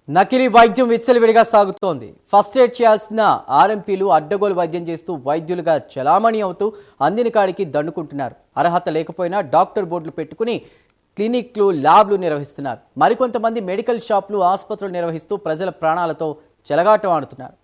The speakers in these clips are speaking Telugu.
నకిలీ వైద్యం విచ్చలవిడిగా సాగుతోంది. ఫస్ట్ ఎయిడ్ చేయాల్సిన ఆర్ఎంపీలు అడ్డగోలు వైద్యం చేస్తూ వైద్యులుగా చలామణి అవుతూ అందిన కాడికి దండుకుంటున్నారు. అర్హత లేకపోయినా డాక్టర్ బోర్డులు పెట్టుకుని క్లినిక్లు, ల్యాబ్లు నిర్వహిస్తున్నారు. మరికొంతమంది మెడికల్ షాపులు, ఆసుపత్రులు నిర్వహిస్తూ ప్రజల ప్రాణాలతో చెలగాటం ఆడుతున్నారు.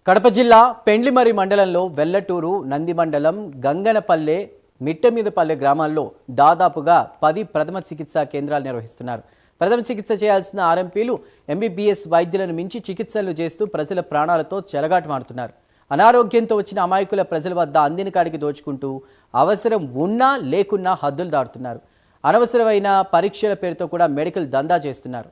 కడప జిల్లా పెండ్లిమర్రి మండలంలో వెల్లటూరు, నంది మండలం, గంగనపల్లె, మిట్టమీదపల్లె గ్రామాల్లో దాదాపుగా 10 ప్రథమ చికిత్సా కేంద్రాలు నిర్వహిస్తున్నారు. ప్రథమ చికిత్స చేయాల్సిన ఆర్ఎంపీలు, ఎంబీబీఎస్ వైద్యులను మించి చికిత్సలు చేస్తూ ప్రజల ప్రాణాలతో చెలగాటమాడుతున్నారు. అనారోగ్యంతో వచ్చిన అమాయకుల ప్రజల వద్ద అందిన కాడికి దోచుకుంటూ అవసరం ఉన్నా లేకున్నా హద్దులు దాటుతున్నారు. అనవసరమైన పరీక్షల పేరుతో కూడా మెడికల్ దందా చేస్తున్నారు.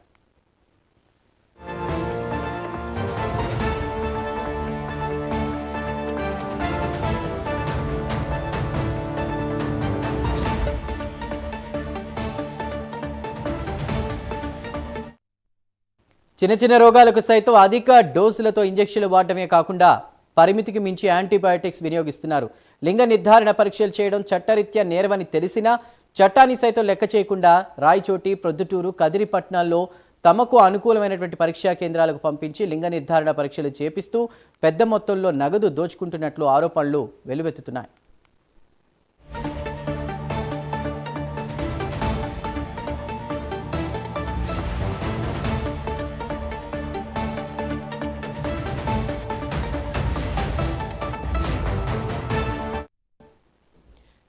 చిన్న చిన్న రోగాలకు సైతం అధిక డోసులతో ఇంజెక్షన్లు వాడటమే కాకుండా పరిమితికి మించి యాంటీబయాటిక్స్ వినియోగిస్తున్నారు. లింగ నిర్ధారణ పరీక్షలు చేయడం చట్టరీత్యా నేరమని తెలిసినా చట్టాన్ని సైతం లెక్క చేయకుండా రాయచోటి, ప్రొద్దుటూరు, కదిరిపట్నాల్లో తమకు అనుకూలమైనటువంటి పరీక్షా కేంద్రాలకు పంపించి లింగ నిర్ధారణ పరీక్షలు చేపిస్తూ పెద్ద మొత్తంలో నగదు దోచుకుంటున్నట్లు ఆరోపణలు వెల్లువెత్తుతున్నాయి.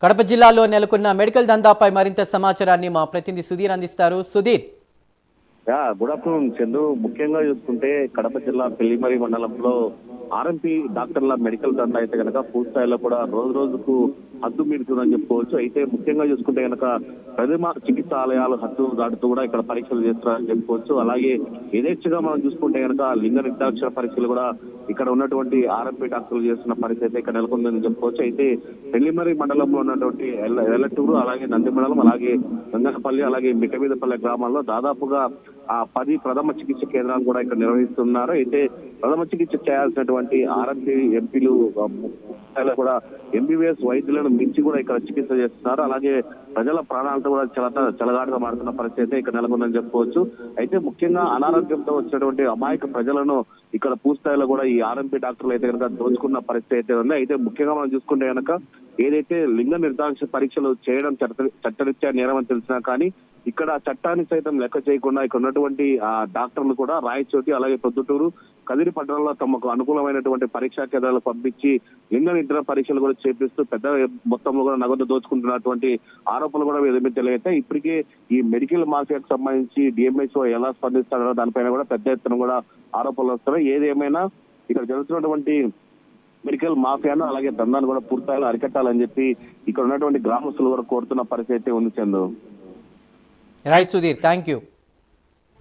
కడప జిల్లాలో నెలకొన్న మెడికల్ దందాపై మరింత సమాచారాన్ని మా ప్రతినిధి సుధీర్ అందిస్తారు. సుధీర్. Good afternoon Chandu. ముఖ్యంగా చూసుకుంటే కడప జిల్లా పెళ్లిమరి మండలంలో ఆర్ఎంపీ డాక్టర్ల మెడికల్ దందా అయితే కనుక పూర్తిస్థాయిలో కూడా రోజు రోజుకు హద్దు మీరుతుందని చెప్పుకోవచ్చు. అయితే ముఖ్యంగా చూసుకుంటే కనుక ప్రథమ చికిత్సాలయాలు హద్దు దాటుతూ కూడా ఇక్కడ పరీక్షలు చేస్తున్నారని చెప్పుకోవచ్చు. అలాగే యథేచ్ఛగా మనం చూసుకుంటే కనుక లింగ నిర్ధారణ పరీక్షలు కూడా ఇక్కడ ఉన్నటువంటి ఆర్ఎంపీ డాక్టర్లు చేస్తున్న పరిస్థితి ఇక్కడ నెలకొందని చెప్పుకోవచ్చు. అయితే పెళ్లిమరి మండలంలో ఉన్నటువంటి వెల్లటూరు, అలాగే నంది మండలం, అలాగే గంగనపల్లి, అలాగే మిట్టమీదపల్లె గ్రామాల్లో దాదాపుగా 10 ప్రథమ చికిత్స కేంద్రాలు కూడా ఇక్కడ నిర్వహిస్తున్నారు. అయితే ప్రథమ చికిత్స చేయాల్సినటువంటి ఆర్ఎంపీ ఎంపీలు కూడా ఎంబీబీఎస్ వైద్యులను మించి కూడా ఇక్కడ చికిత్స చేస్తున్నారు. అలాగే ప్రజల ప్రాణాలతో కూడా చెలగాటగా మారుతున్న పరిస్థితి ఇక్కడ నెలకొందని చెప్పుకోవచ్చు. అయితే ముఖ్యంగా అనారోగ్యంతో వచ్చినటువంటి అమాయక ప్రజలను ఇక్కడ పూర్తిస్థాయిలో కూడా ఈ ఆర్ఎంపీ డాక్టర్లు అయితే కనుక దోచుకున్న పరిస్థితి అయితే ఉంది. అయితే ముఖ్యంగా మనం చూసుకుంటే కనుక ఏదైతే లింగ నిర్ధారణ పరీక్షలు చేయడం చట్టరీత్యా నేరమని తెలిసినా కానీ ఇక్కడ చట్టాన్ని సైతం లెక్క చేయకుండా ఇక్కడ ఉన్నటువంటి డాక్టర్లు కూడా రాయచోటి, అలాగే ప్రొద్దుటూరు, కదిరి పట్టణంలో తమకు అనుకూలమైనటువంటి పరీక్షా కేంద్రాలకు పంపించి లింగ నిర్ధారణ పరీక్షలు కూడా చేపిస్తూ పెద్ద మొత్తంలో కూడా నగదు దోచుకుంటున్నటువంటి ఆరోపణలు కూడా తెలియతే ఇప్పటికే ఈ మెడికల్ మాఫియాకు సంబంధించి డిఎంహెచ్ఓ ఎలా స్పందిస్తారో దానిపైన కూడా పెద్ద ఎత్తున కూడా ఆరోపణలు వస్తున్నాయి. ఏదేమైనా ఇక్కడ జరుగుతున్నటువంటి మెడికల్ మాఫియాను, అలాగే దందాన్ని కూడా పూర్తిగా అరికట్టాలని చెప్పి ఇక్కడ ఉన్నటువంటి గ్రామస్తులు కూడా కోరుతున్న పరిస్థితి ఉంది Chandu. Right Sudheer, thank you.